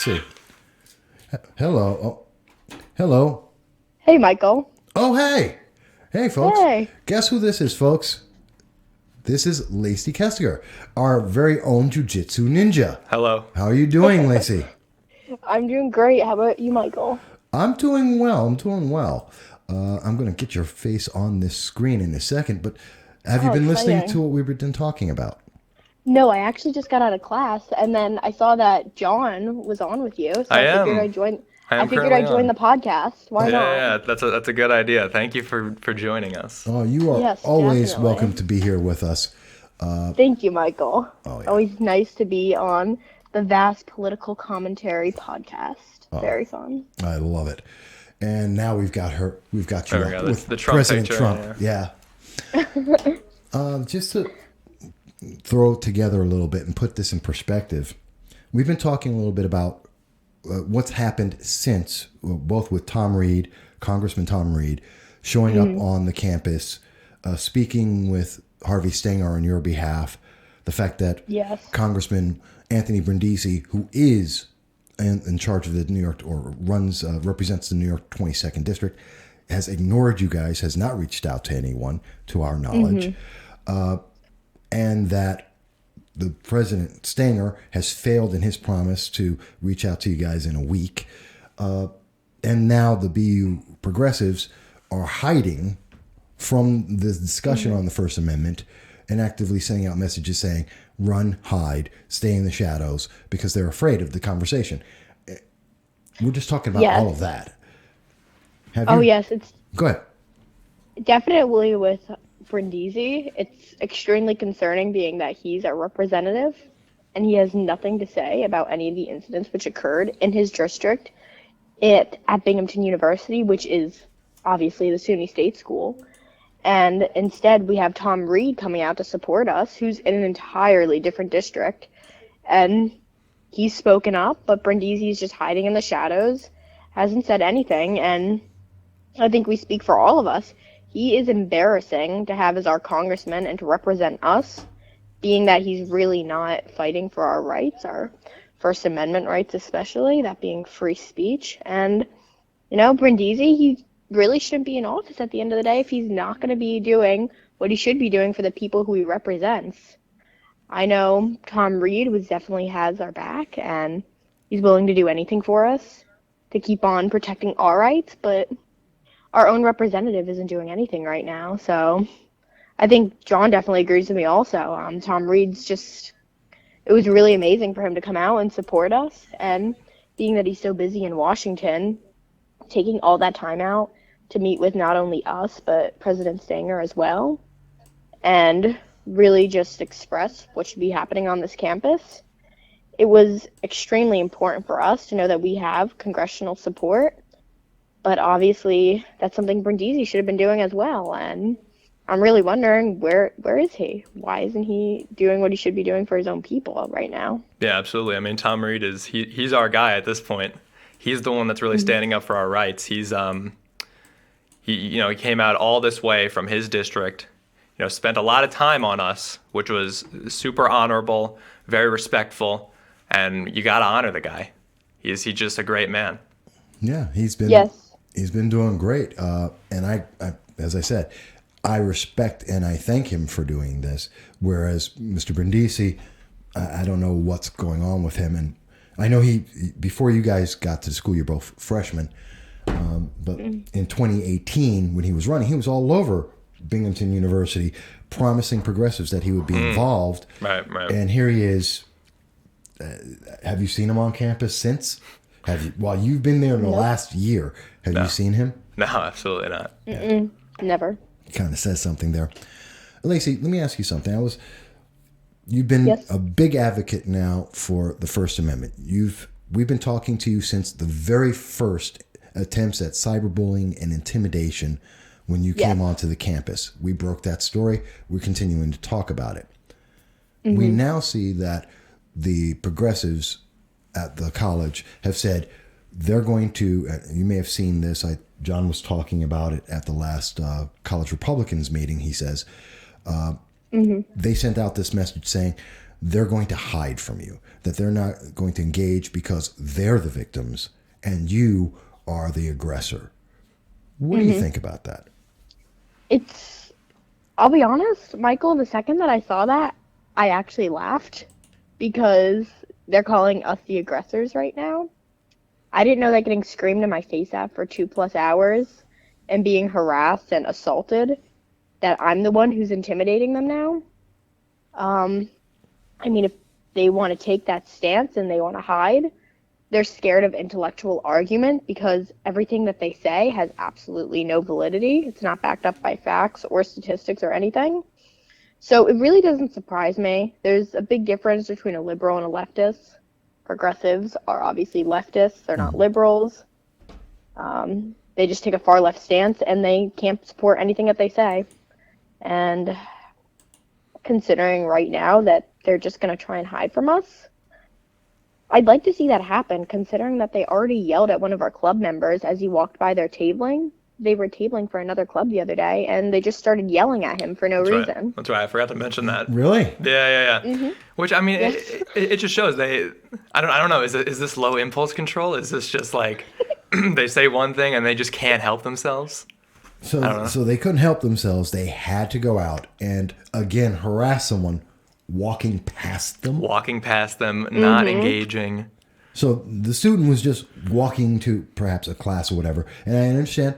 See. Hello. Hello. Hey, Michael. Oh, hey. Hey, folks. Hey. Guess who this is, folks? This is Lacey Kestecher, our very own Jiu-Jitsu ninja. Hello. How are you doing, Lacey? I'm doing great. How about you, Michael? I'm doing well. I'm going to get your face on this screen in a second, but have you been listening Exciting. to what we've been talking about? No, I actually just got out of class, and then I saw that Jon was on with you, so I I figured am. I'd join. I I am figured currently I'd join on. the podcast. Why Yeah, not? that's a good idea. Thank you for joining us. Oh, you are Yes, always definitely. welcome to be here with us. Thank you, Michael. Oh, yeah. Always nice to be on the Vast Political Commentary podcast. Very fun. I love it. And now we've got you There we up go. with The Trump President picture, Trump. Yeah. Just to throw it together a little bit and put this in perspective, we've been talking a little bit about what's happened since, both with Congressman Tom Reed, showing up on the campus, speaking with Harvey Stenger on your behalf, the fact that Yes. Congressman Anthony Brindisi, who is in charge of the New York, or represents the New York 22nd District, has ignored you guys, has not reached out to anyone, to our knowledge, and that the President Stenger has failed in his promise to reach out to you guys in a week. And now the BU progressives are hiding from the discussion on the First Amendment and actively sending out messages saying, run, hide, stay in the shadows, because they're afraid of the conversation. We're just talking about Yes. all of that. Oh, yes. It's Go ahead. definitely with Brindisi. It's extremely concerning, being that he's a representative and he has nothing to say about any of the incidents which occurred in his district at Binghamton University, which is obviously the SUNY State School. And instead, we have Tom Reed coming out to support us, who's in an entirely different district. And he's spoken up, but Brindisi's just hiding in the shadows, hasn't said anything. And I think we speak for all of us. He is embarrassing to have as our congressman and to represent us, being that he's really not fighting for our rights, our First Amendment rights especially, that being free speech. And, Brindisi, he really shouldn't be in office at the end of the day if he's not going to be doing what he should be doing for the people who he represents. I know Tom Reed definitely has our back, and he's willing to do anything for us to keep on protecting our rights, but our own representative isn't doing anything right now. So I think Jon definitely agrees with me also. Tom Reed's it was really amazing for him to come out and support us. And being that he's so busy in Washington, taking all that time out to meet with not only us, but President Stenger as well, and really just express what should be happening on this campus. It was extremely important for us to know that we have congressional support. But obviously, that's something Brindisi should have been doing as well. And I'm really wondering, where is he? Why isn't he doing what he should be doing for his own people right now? Yeah, absolutely. I mean, Tom Reed he's our guy at this point. He's the one that's really standing up for our rights. He came out all this way from his district, spent a lot of time on us, which was super honorable, very respectful, and you got to honor the guy. He's just a great man. Yeah, Yes. he's been doing great. And I, as I said, I respect and I thank him for doing this. Whereas Mr. Brindisi, I don't know what's going on with him. And I know before you guys got to school, you're both freshmen. But in 2018, when he was running, he was all over Binghamton University, promising progressives that he would be involved. Right. And here he is. Have you seen him on campus since? While you've been there in the last year, have you seen him? No, absolutely not. Never. Kind of says something there. Lacey, let me ask you something. You've been Yes. a big advocate now for the First Amendment. We've been talking to you since the very first attempts at cyberbullying and intimidation when you came Yes. onto the campus. We broke that story. We're continuing to talk about it. We now see that the progressives at the college have said they're going to, you may have seen this, Jon was talking about it at the last College Republicans meeting. He says they sent out this message saying they're going to hide from you, that they're not going to engage because they're the victims and you are the aggressor. What do you think about that? I'll be honest, Michael, the second that I saw that, I actually laughed because they're calling us the aggressors right now. I didn't know that getting screamed in my face at for 2+ hours and being harassed and assaulted, that I'm the one who's intimidating them now. I mean, if they want to take that stance and they want to hide, they're scared of intellectual argument because everything that they say has absolutely no validity. It's not backed up by facts or statistics or anything. So it really doesn't surprise me. There's a big difference between a liberal and a leftist. Progressives are obviously leftists. They're not liberals. They just take a far left stance and they can't support anything that they say. And considering right now that they're just going to try and hide from us, I'd like to see that happen, considering that they already yelled at one of our club members as he walked by their tabling. They were tabling for another club the other day, and they just started yelling at him for no reason. Right. That's right. I forgot to mention that. Really? Yeah. Mm-hmm. Which, I mean, Yes. it just shows I don't know. Is this low impulse control? Is this just like they say one thing and they just can't help themselves? So they couldn't help themselves. They had to go out and again harass someone walking past them. Not engaging. So the student was just walking to perhaps a class or whatever. And I understand,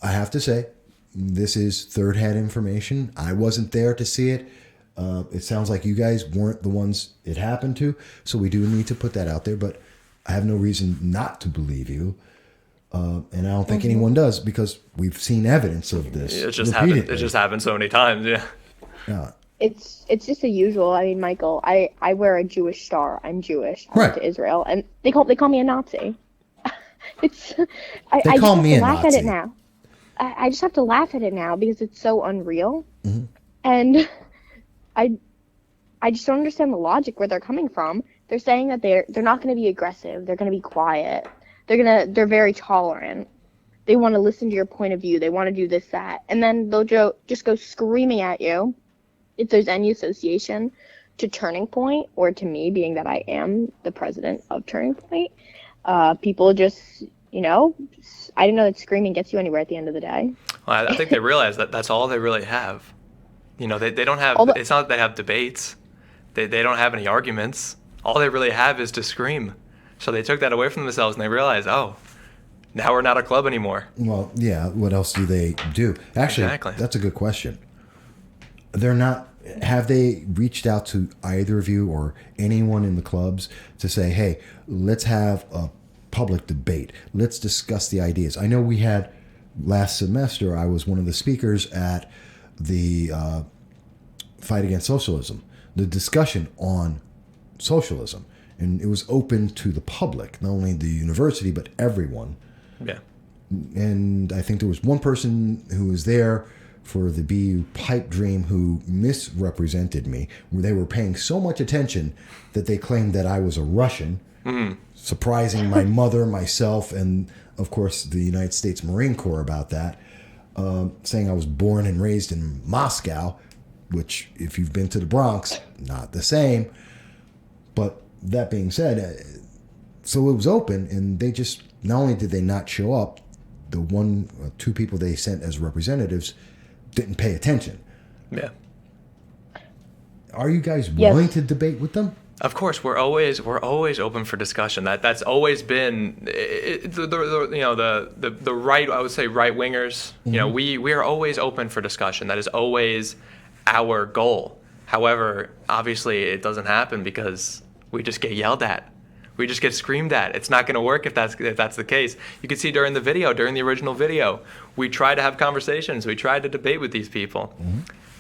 I have to say, this is third-hand information. I wasn't there to see it. It sounds like you guys weren't the ones it happened to. So we do need to put that out there. But I have no reason not to believe you. And I don't think anyone does because we've seen evidence of this. It just happened so many times, yeah. Yeah. It's just the usual. I mean, Michael, I wear a Jewish star. I'm Jewish. I went to Israel, and they call me a Nazi. I just have to laugh at it now. I just have to laugh at it now because it's so unreal, and I just don't understand the logic where they're coming from. They're saying that they're not going to be aggressive. They're going to be quiet. They're very tolerant. They want to listen to your point of view. They want to do this, that, and then they'll just go screaming at you. If there's any association to Turning Point or to me being that I am the president of Turning Point, people just, I didn't know that screaming gets you anywhere at the end of the day. Well, I think they realize that that's all they really have. They don't have, it's not that they have debates. They don't have any arguments. All they really have is to scream. So they took that away from themselves and they realized, oh, now we're not a club anymore. Well, yeah, what else do they do? Actually, Exactly. That's a good question. Have they reached out to either of you or anyone in the clubs to say, hey, let's have a public debate. Let's discuss the ideas. I know we had last semester, I was one of the speakers at the Fight Against Socialism, the discussion on socialism. And it was open to the public, not only the university, but everyone. Yeah. And I think there was one person who was there for the BU pipe dream who misrepresented me, where they were paying so much attention that they claimed that I was a Russian, surprising my mother, myself, and of course the United States Marine Corps about that, saying I was born and raised in Moscow, which if you've been to the Bronx, not the same. But that being said, so it was open and they just, not only did they not show up, the two people they sent as representatives didn't pay attention. Yeah. Are you guys willing to debate with them? Of course, we're always open for discussion. That's always been the right. I would say right wingers. We are always open for discussion. That is always our goal. However, obviously, it doesn't happen because we just get yelled at. We just get screamed at. It's not going to work if that's the case. You can see during the original video, we tried to have conversations. We tried to debate with these people.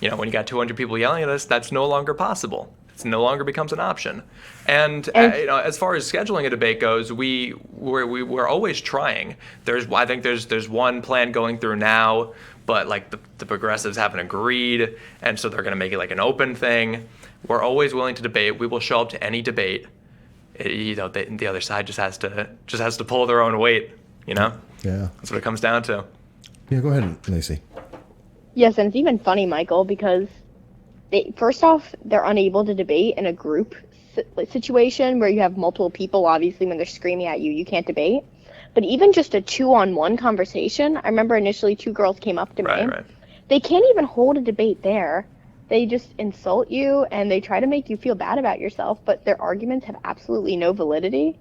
When you got 200 people yelling at us, that's no longer possible. It no longer becomes an option. And as far as scheduling a debate goes, we're always trying. I think there's one plan going through now, but like the progressives haven't agreed, and so they're going to make it like an open thing. We're always willing to debate. We will show up to any debate. The other side just has to pull their own weight. Yeah. That's what it comes down to. Yeah, go ahead, Lacey. Yes, and it's even funny, Michael, because First off, they're unable to debate in a group situation where you have multiple people. Obviously, when they're screaming at you, you can't debate. But even just a 2-on-1 conversation, I remember initially 2 girls came up to me. Right. They can't even hold a debate there. They just insult you and they try to make you feel bad about yourself, but their arguments have absolutely no validity.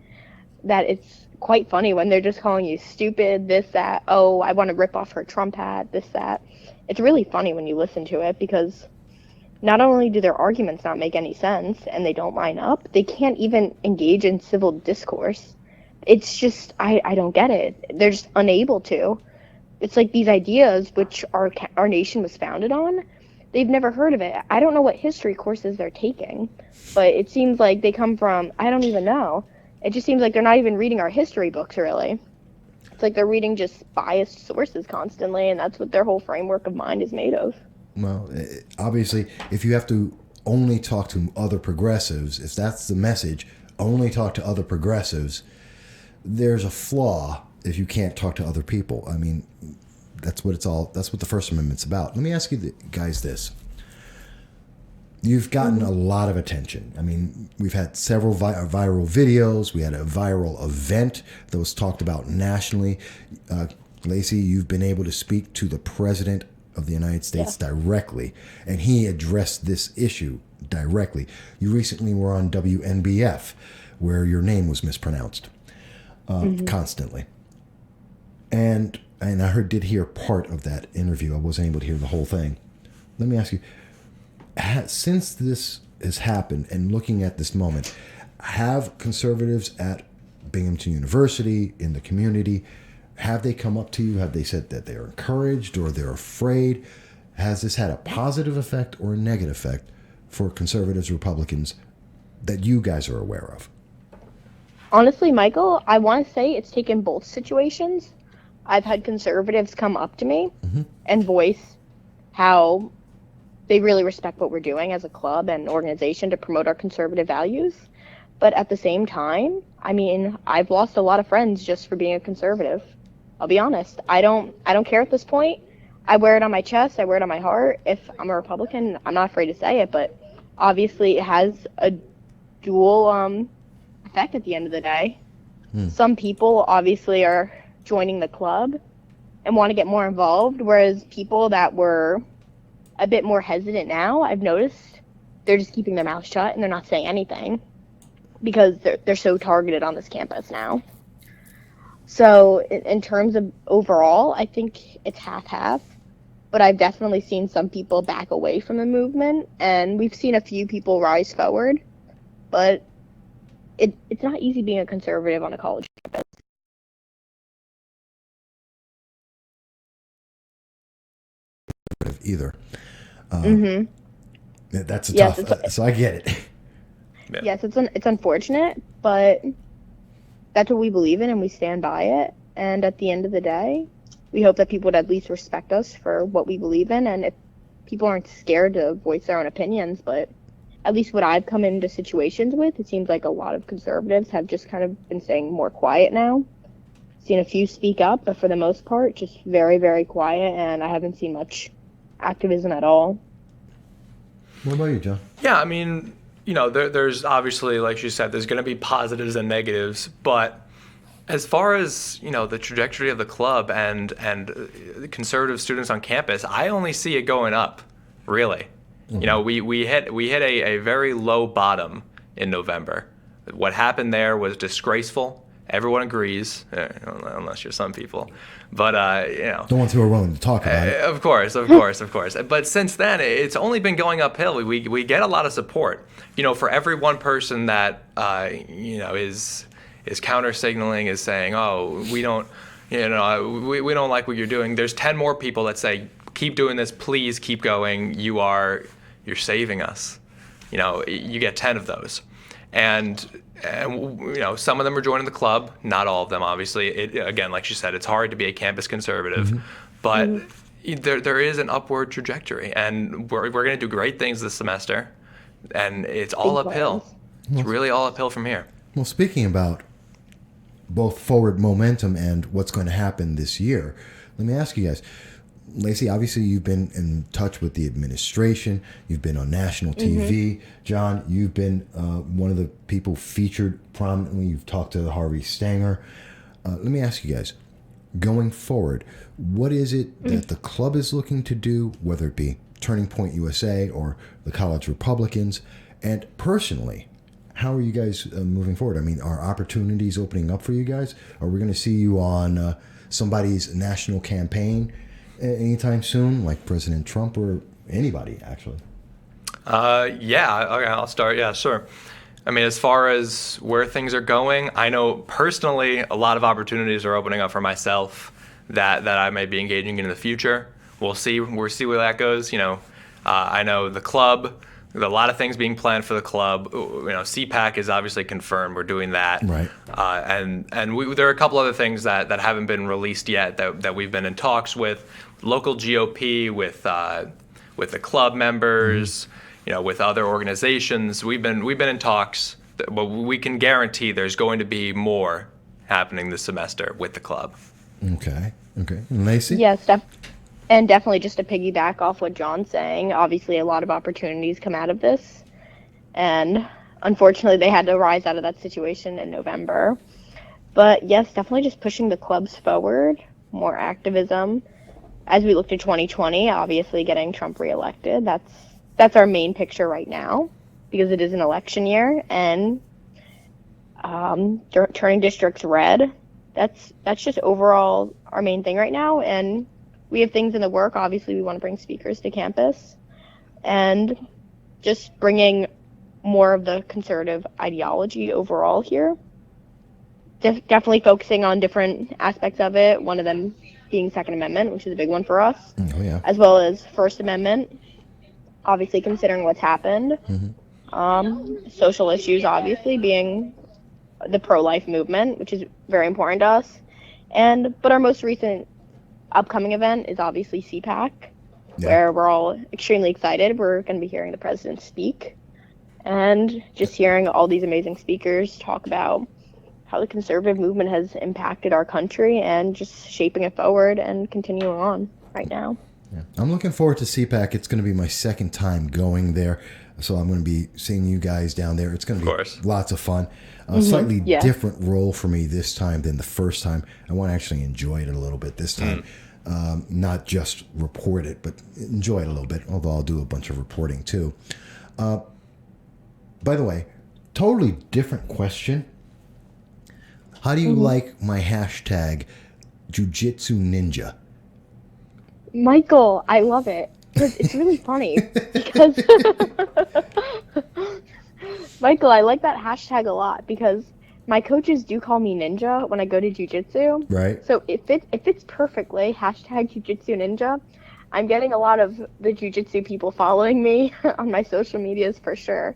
That it's quite funny when they're just calling you stupid, this, that, oh, I want to rip off her Trump hat, this, that. It's really funny when you listen to it because not only do their arguments not make any sense and they don't line up, they can't even engage in civil discourse. It's just, I don't get it. They're just unable to. It's like these ideas, which our nation was founded on, they've never heard of it. I don't know what history courses they're taking, but it seems like they come from, I don't even know. It just seems like they're not even reading our history books, really. It's like they're reading just biased sources constantly, and that's what their whole framework of mind is made of. Well, obviously, if you have to only talk to other progressives, if that's the message, only talk to other progressives, there's a flaw if you can't talk to other people. I mean, that's what the First Amendment's about. Let me ask you guys this. You've gotten a lot of attention. I mean, we've had several viral videos. We had a viral event that was talked about nationally. Lacey, you've been able to speak to the President of the United States directly, and he addressed this issue directly. You recently were on WNBF, where your name was mispronounced constantly. And I did hear part of that interview. I wasn't able to hear the whole thing. Let me ask you, since this has happened and looking at this moment, have conservatives at Binghamton University, in the community, have they come up to you? Have they said that they're encouraged or they're afraid? Has this had a positive effect or a negative effect for conservatives, Republicans that you guys are aware of? Honestly, Michael, I want to say it's taken both situations. I've had conservatives come up to me and voice how they really respect what we're doing as a club and organization to promote our conservative values. But at the same time, I mean, I've lost a lot of friends just for being a conservative. I'll be honest. I don't care at this point. I wear it on my chest. I wear it on my heart. If I'm a Republican, I'm not afraid to say it, but obviously it has a dual effect at the end of the day. Some people obviously are joining the club and want to get more involved, whereas people that were a bit more hesitant now, I've noticed they're just keeping their mouth shut and they're not saying anything because they're so targeted on this campus now. So in terms of overall, I think it's half-half, but I've definitely seen some people back away from the movement, and we've seen a few people rise forward, but it's not easy being a conservative on a college campus. Either. That's Yes, tough. So I get it. Yeah. Yes, it's unfortunate, but that's what we believe in and we stand by it. And at the end of the day, we hope that people would at least respect us for what we believe in. And if people aren't scared to voice their own opinions, but at least what I've come into situations with, it seems like a lot of conservatives have just kind of been staying more quiet now. Seen a few speak up, but for the most part, just very, very quiet. And I haven't seen much activism at all. What about you, John? Yeah, I mean, there's obviously, like you said, there's going to be positives and negatives, but as far as, the trajectory of the club and conservative students on campus, I only see it going up, really. We hit a very low bottom in November. What happened there was disgraceful. Everyone agrees, unless you're some people. But, The ones who are willing to talk about it. Of course. But since then, it's only been going uphill. We get a lot of support. For every one person that, is counter signaling, is saying, oh, we don't, we don't like what you're doing. There's 10 more people that say, keep doing this, please keep going. You're saving us. You get 10 of those. And some of them are joining the club, not all of them, obviously. Again, like she said, it's hard to be a campus conservative, but there is an upward trajectory, and we're going to do great things this semester, and it's all uphill. It's really all uphill from here. Well, speaking about both forward momentum and what's going to happen this year, let me ask you guys, Lacey, obviously you've been in touch with the administration. You've been on national TV. Jon, you've been one of the people featured prominently. You've talked to Harvey Stanger. Let me ask you guys, going forward, what is it that the club is looking to do, whether it be Turning Point USA or the College Republicans? And personally, how are you guys moving forward? I mean, are opportunities opening up for you guys? Are we going to see you on somebody's national campaign anytime soon, like President Trump or anybody, actually? Yeah, okay, I'll start. Yeah, sure. I mean, as far as where things are going, I know personally a lot of opportunities are opening up for myself that I may be engaging in the future. We'll see. We'll see where that goes. I know the club. There's a lot of things being planned for the club. CPAC is obviously confirmed. We're doing that. Right. And there are a couple other things that haven't been released yet that we've been in talks with local GOP, with the club members, with other organizations. We've been in talks, but we can guarantee there's going to be more happening this semester with the club. Okay. And Lacey? Yes, and definitely just to piggyback off what Jon's saying, obviously a lot of opportunities come out of this. And unfortunately, they had to rise out of that situation in November. But yes, definitely just pushing the clubs forward, more activism. As we look to 2020, obviously getting Trump reelected, that's our main picture right now because it is an election year. And turning districts red, that's just overall our main thing right now. And we have things in the work. Obviously, we want to bring speakers to campus and just bringing more of the conservative ideology overall here. Definitely focusing on different aspects of it, one of them being Second Amendment, which is a big one for us, as well as First Amendment, obviously considering what's happened. Social issues, obviously, being the pro-life movement, which is very important to us. But our most recent upcoming event is obviously CPAC, where we're all extremely excited. We're going to be hearing the president speak and just hearing all these amazing speakers talk about how the conservative movement has impacted our country and just shaping it forward and continuing on right now. Yeah. I'm looking forward to CPAC. It's going to be my second time going there, so I'm going to be seeing you guys down there. It's going to be lots of fun. A slightly different role for me this time than the first time. I want to actually enjoy it a little bit this time. Not just report it, but enjoy it a little bit, although I'll do a bunch of reporting too. By the way, totally different question. How do you like my hashtag Jiu-Jitsu Ninja? Michael, I love it. It's really funny because Michael, I like that hashtag a lot because my coaches do call me Ninja when I go to Jiu-Jitsu. Right. So it fits perfectly. Hashtag Jiu-Jitsu Ninja. I'm getting a lot of the Jiu-Jitsu people following me on my social medias for sure.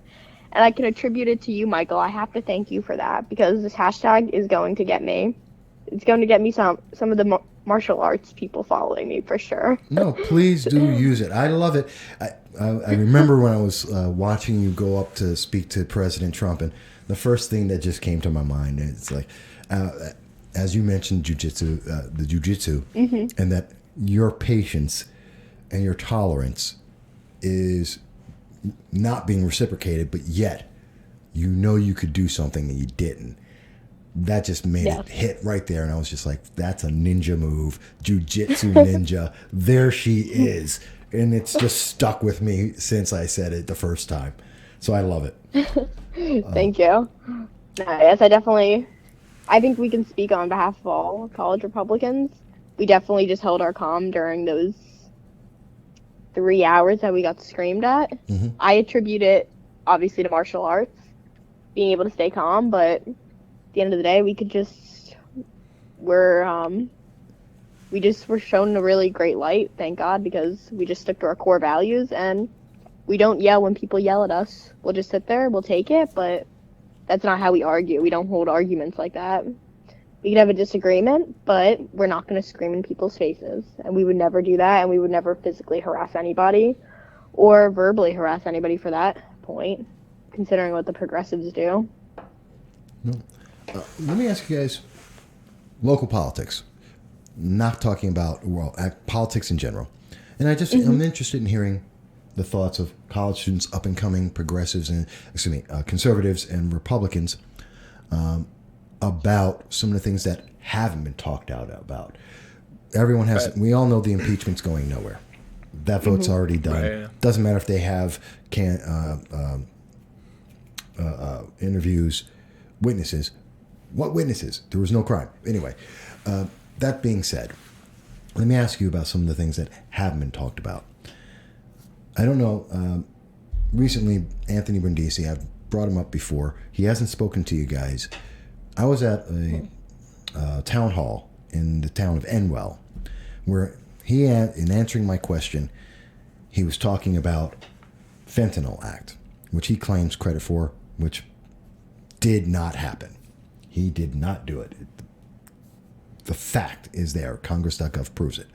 And I can attribute it to you, Michael. I have to thank you for that because this hashtag is going to get me. It's going to get me some of the martial arts people following me for sure. No, please do use it. I love it. I remember when I was watching you go up to speak to President Trump, and the first thing that just came to my mind is like, as you mentioned, the jiu-jitsu, and that your patience and your tolerance is not being reciprocated, but yet you could do something and you didn't. That just made it hit right there, and I was just like, that's a ninja move, jiu-jitsu ninja. There she is, and it's just stuck with me since I said it the first time. So I love it. Thank you. Yes, I think we can speak on behalf of all college Republicans. We definitely just held our calm during those 3 hours that we got screamed at. I attribute it obviously to martial arts, being able to stay calm, but at the end of the day, we're shown a really great light, thank God, because we just stick to our core values and we don't yell when people yell at us. We'll just sit there, we'll take it, but that's not how we argue. We don't hold arguments like that. We can have a disagreement, but we're not going to scream in people's faces. And we would never do that, and we would never physically harass anybody or verbally harass anybody for that point, considering what the progressives do. No. Let me ask you guys, local politics. not talking about politics in general. And I'm interested in hearing the thoughts of college students, up and coming progressives and conservatives and Republicans about some of the things that haven't been talked out about. Everyone has. Right. We all know the impeachment's going nowhere. That vote's already done. Right, yeah. Doesn't matter if they have interviews, witnesses. What witnesses? There was no crime. Anyway, that being said, let me ask you about some of the things that haven't been talked about. I don't know. Recently, Anthony Brindisi, I've brought him up before. He hasn't spoken to you guys. I was at a town hall in the town of Enwell, where in answering my question, he was talking about Fentanyl Act, which he claims credit for, which did not happen. He did not do it. The fact is there. Congress.gov proves it.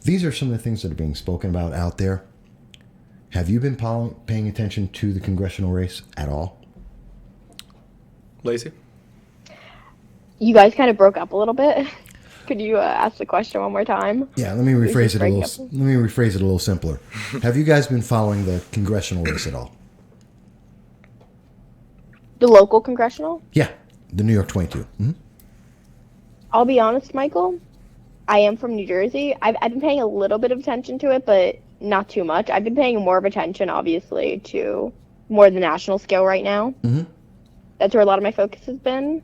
These are some of the things that are being spoken about out there. Have you been paying attention to the congressional race at all? Lacey? You guys kind of broke up a little bit. Could you ask the question one more time? Yeah, let me rephrase it a little simpler. Have you guys been following the congressional race at all? The local congressional? Yeah, the New York 22. Mm-hmm. I'll be honest, Michael. I am from New Jersey. I've been paying a little bit of attention to it, but not too much. I've been paying more of attention, obviously, to more the national scale right now. Mm-hmm. That's where a lot of my focus has been,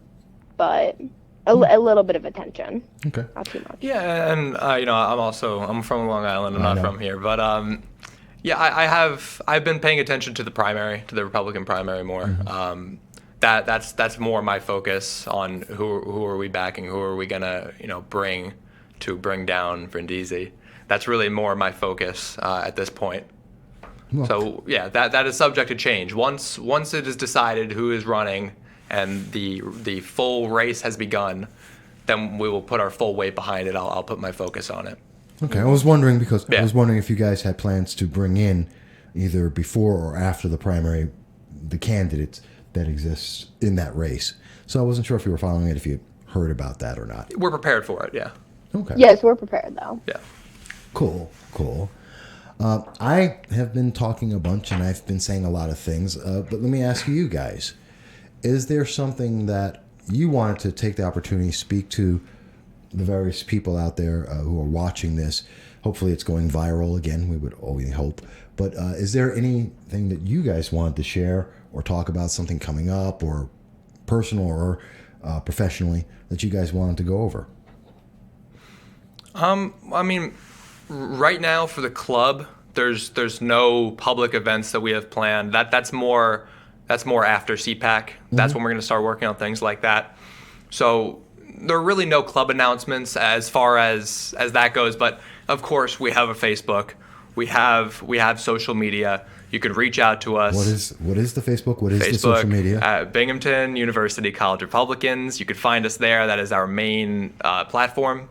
but a little bit of attention. Okay. Not too much. Yeah, and I'm from Long Island. I'm not from here, but I've been paying attention to the Republican primary more. Mm-hmm. That's more my focus on who are we backing, who are we gonna bring down Brindisi. That's really more my focus at this point. Well, so yeah, that is subject to change. Once it is decided who is running and the full race has begun, then we will put our full weight behind it. I'll put my focus on it. Okay, I was wondering if you guys had plans to bring in either before or after the primary the candidates that exists in that race. So I wasn't sure if you were following it, if you heard about that or not. We're prepared for it, yeah. Okay. Yes, we're prepared, though. Yeah. Cool. I have been talking a bunch, and I've been saying a lot of things, but let me ask you guys. Is there something that you wanted to take the opportunity to speak to the various people out there who are watching this? Hopefully it's going viral again. We would always hope. But is there anything that you guys wanted to share or talk about, something coming up or personal or professionally that you guys wanted to go over? I mean, right now for the club, there's no public events that we have planned. That's more after CPAC. Mm-hmm. That's when we're going to start working on things like that. So there are really no club announcements as far as that goes. But of course, we have a Facebook. We have social media. You can reach out to us. What is the Facebook? What is the social media? Binghamton University College Republicans. You can find us there. That is our main platform.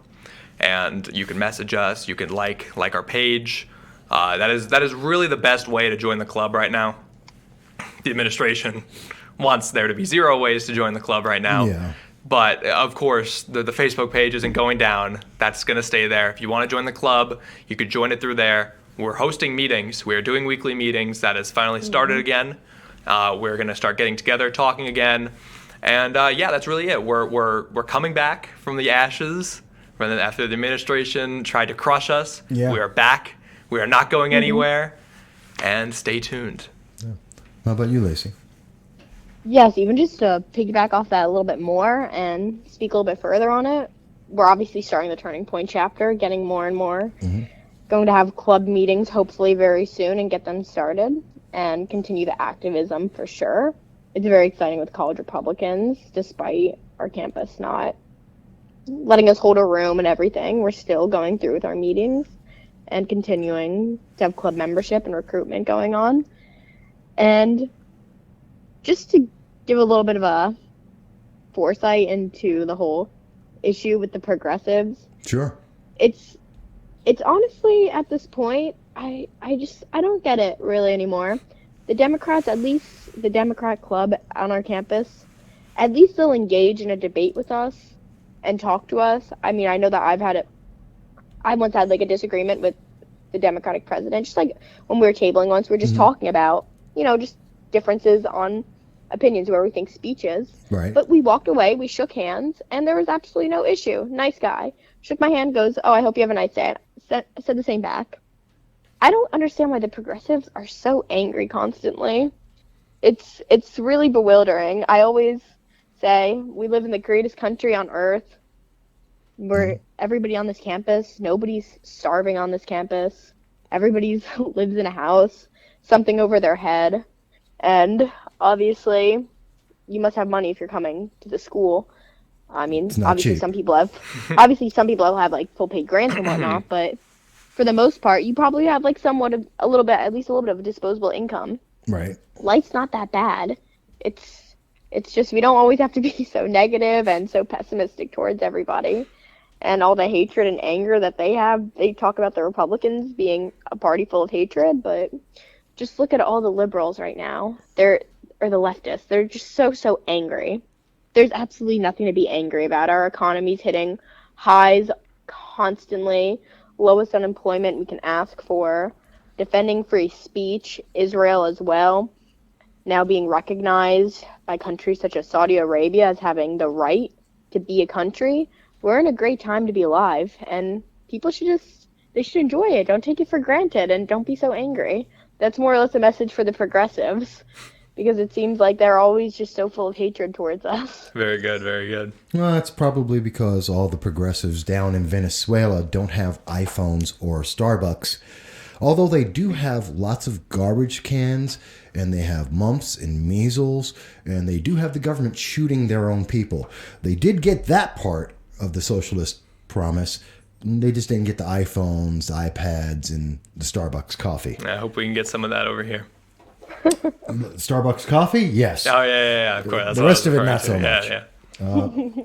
And you can message us. You can like our page. That is really the best way to join the club right now. The administration wants there to be 0 ways to join the club right now. Yeah. But of course, the Facebook page isn't going down. That's going to stay there. If you want to join the club, you could join it through there. We're hosting meetings. We are doing weekly meetings. That has finally started again. We're going to start getting together, talking again. And that's really it. We're coming back from the ashes. After the administration tried to crush us, we are back. We are not going anywhere. And stay tuned. Yeah. How about you, Lacey? Yes, even just to piggyback off that a little bit more and speak a little bit further on it, we're obviously starting the Turning Point chapter, getting more and more. Mm-hmm. Going to have club meetings hopefully very soon and get them started and continue the activism for sure. It's very exciting with college Republicans, despite our campus not letting us hold a room and everything. We're still going through with our meetings and continuing to have club membership and recruitment going on. And just to give a little bit of a foresight into the whole issue with the progressives. Sure. It's honestly, at this point, I don't get it really anymore. The Democrats, at least the Democrat club on our campus, at least they'll engage in a debate with us and talk to us. I mean, I know that I once had like a disagreement with the Democratic president, just like when we were tabling once, we were just talking about, just differences on opinions where we think speech is. Right. But we walked away, we shook hands, and there was absolutely no issue. Nice guy. Shook my hand, goes, "Oh, I hope you have a nice day." Said the same back. I don't understand why the progressives are so angry constantly. It's really bewildering. I always say we live in the greatest country on earth. Where everybody on this campus, nobody's starving on this campus. Everybody lives in a house, something over their head. And obviously, you must have money if you're coming to the school. I mean, It's not obviously cheap. some people have like full paid grants and whatnot, but for the most part, you probably have like somewhat of a little bit, at least a little bit of a disposable income. Right. Life's not that bad. It's just we don't always have to be so negative and so pessimistic towards everybody. And all the hatred and anger that they have. They talk about the Republicans being a party full of hatred, but just look at all the liberals right now. Or the leftists. They're just so angry. There's absolutely nothing to be angry about. Our economy's hitting highs constantly, lowest unemployment we can ask for, defending free speech, Israel as well, now being recognized by countries such as Saudi Arabia as having the right to be a country. We're in a great time to be alive, and people should enjoy it. Don't take it for granted, and don't be so angry. That's more or less a message for the progressives, because it seems like they're always just so full of hatred towards us. Very good, very good. Well, that's probably because all the progressives down in Venezuela don't have iPhones or Starbucks. Although they do have lots of garbage cans, and they have mumps and measles, and they do have the government shooting their own people. They did get that part of the socialist promise. They just didn't get the iPhones, the iPads, and the Starbucks coffee. I hope we can get some of that over here. Starbucks coffee? Yes. Oh, yeah, of course. That's The what I rest was of it, referring not to. so much. Yeah.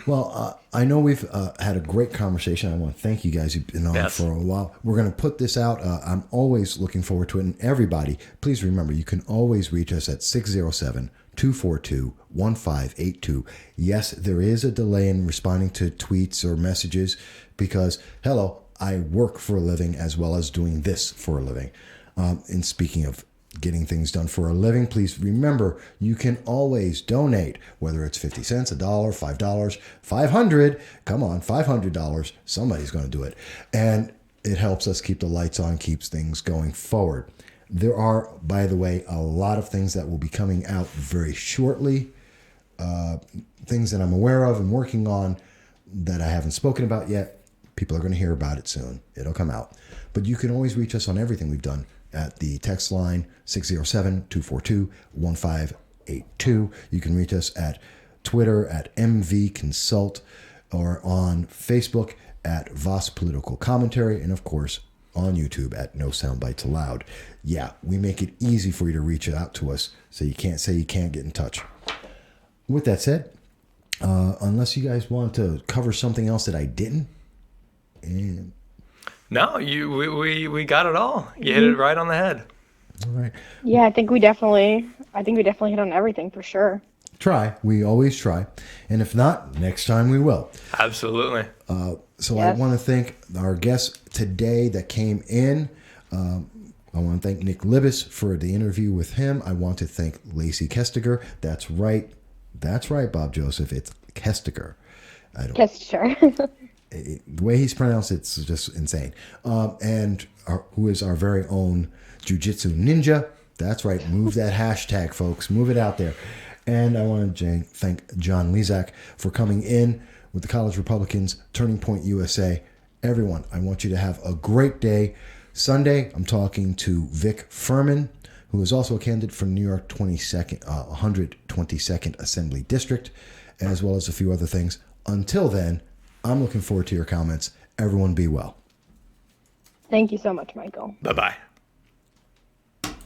Well, I know we've had a great conversation. I want to thank you guys. You've been on Yes. for a while. We're going to put this out. I'm always looking forward to it. And everybody, please remember, you can always reach us at 607-242-1582. Yes, there is a delay in responding to tweets or messages because, hello, I work for a living as well as doing this for a living. And speaking of getting things done for a living, please remember you can always donate, whether it's 50 cents, $1, $5, $500. Come on, $500. Somebody's going to do it. And it helps us keep the lights on, keeps things going forward. There are, by the way, a lot of things that will be coming out very shortly. Things that I'm aware of and working on that I haven't spoken about yet. People are going to hear about it soon. It'll come out. But you can always reach us on everything we've done at the text line 607-242-1582. You can reach us at Twitter at MV Consult or on Facebook at Voss Political Commentary, and of course on YouTube at No Soundbites Allowed. Yeah, we make it easy for you to reach out to us, so you can't say you can't get in touch. With that said, unless you guys want to cover something else that I didn't, and No, we got it all. You hit it right on the head. all right. Yeah, I think we definitely hit on everything for sure. Try. We always try. And if not, next time we will. Absolutely. So Yes. I want to thank our guests today that came in. I want to thank Nick Libis for the interview with him. I want to thank Lacey Kestecher. That's right. That's right, Bob Joseph. It's Kestecher. Kestecher. The way he's pronounced it's just insane. Who is our very own Jiu-Jitsu ninja. That's right. Move that hashtag, folks. Move it out there. And I want to thank Jon Lizak for coming in with the College Republicans, Turning Point USA. Everyone, I want you to have a great day. Sunday, I'm talking to Vic Furman, who is also a candidate for New York 122nd Assembly District, as well as a few other things. Until then, I'm looking forward to your comments. Everyone be well. Thank you so much, Michael. Bye-bye.